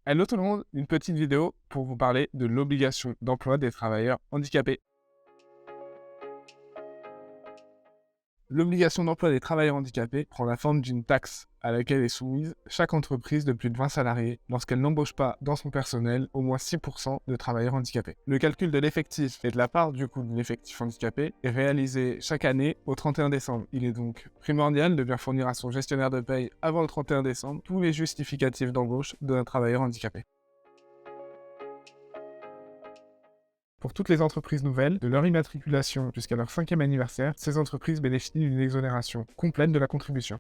Hello tout le monde, une petite vidéo pour vous parler de l'obligation d'emploi des travailleurs handicapés. L'obligation d'emploi des travailleurs handicapés prend la forme d'une taxe à laquelle est soumise chaque entreprise de plus de 20 salariés lorsqu'elle n'embauche pas dans son personnel au moins 6% de travailleurs handicapés. Le calcul de l'effectif et de la part du coût de l'effectif handicapé est réalisé chaque année au 31 décembre. Il est donc primordial de bien fournir à son gestionnaire de paye avant le 31 décembre tous les justificatifs d'embauche d'un travailleur handicapé. Pour toutes les entreprises nouvelles, de leur immatriculation jusqu'à leur 5e anniversaire, ces entreprises bénéficient d'une exonération complète de la contribution.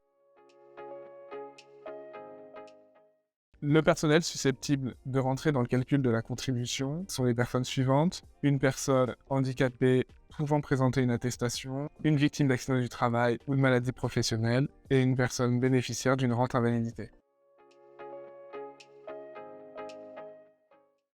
Le personnel susceptible de rentrer dans le calcul de la contribution sont les personnes suivantes: une personne handicapée pouvant présenter une attestation, une victime d'accident du travail ou de maladie professionnelle, et une personne bénéficiaire d'une rente invalidité.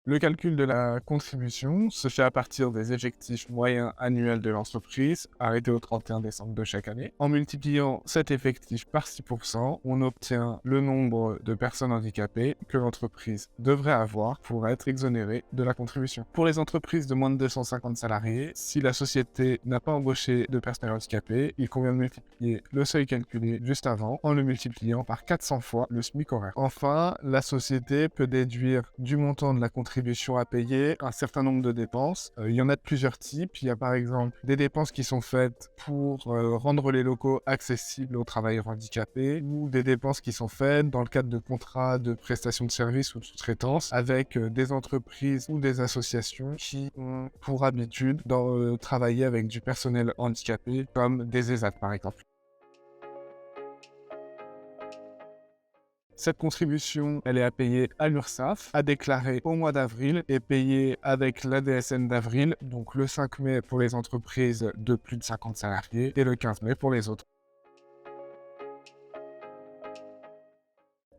Le calcul de la contribution se fait à partir des effectifs moyens annuels de l'entreprise, arrêtés au 31 décembre de chaque année. En multipliant cet effectif par 6%, on obtient le nombre de personnes handicapées que l'entreprise devrait avoir pour être exonérée de la contribution. Pour les entreprises de moins de 250 salariés, si la société n'a pas embauché de personnel handicapé, il convient de multiplier le seuil calculé juste avant en le multipliant par 400 fois le SMIC horaire. Enfin, la société peut déduire du montant de la contribution à payer un certain nombre de dépenses. Il y en a de plusieurs types. Il y a par exemple des dépenses qui sont faites pour rendre les locaux accessibles aux travailleurs handicapés, ou des dépenses qui sont faites dans le cadre de contrats de prestation de services ou de sous-traitance avec des entreprises ou des associations qui ont pour habitude de travailler avec du personnel handicapé, comme des ESAT par exemple. Cette contribution, elle est à payer à l'URSSAF, à déclarer au mois d'avril et payée avec l'ADSN d'avril, donc le 5 mai pour les entreprises de plus de 50 salariés et le 15 mai pour les autres.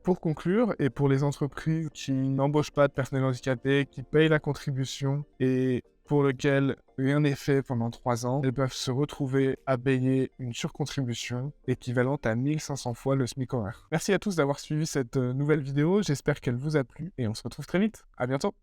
Pour conclure, et pour les entreprises qui n'embauchent pas de personnel handicapé, qui payent la contribution et pour lesquelles rien n'est fait pendant 3 ans, elles peuvent se retrouver à payer une surcontribution équivalente à 1500 fois le SMIC horaire. Merci à tous d'avoir suivi cette nouvelle vidéo, j'espère qu'elle vous a plu et on se retrouve très vite. À bientôt.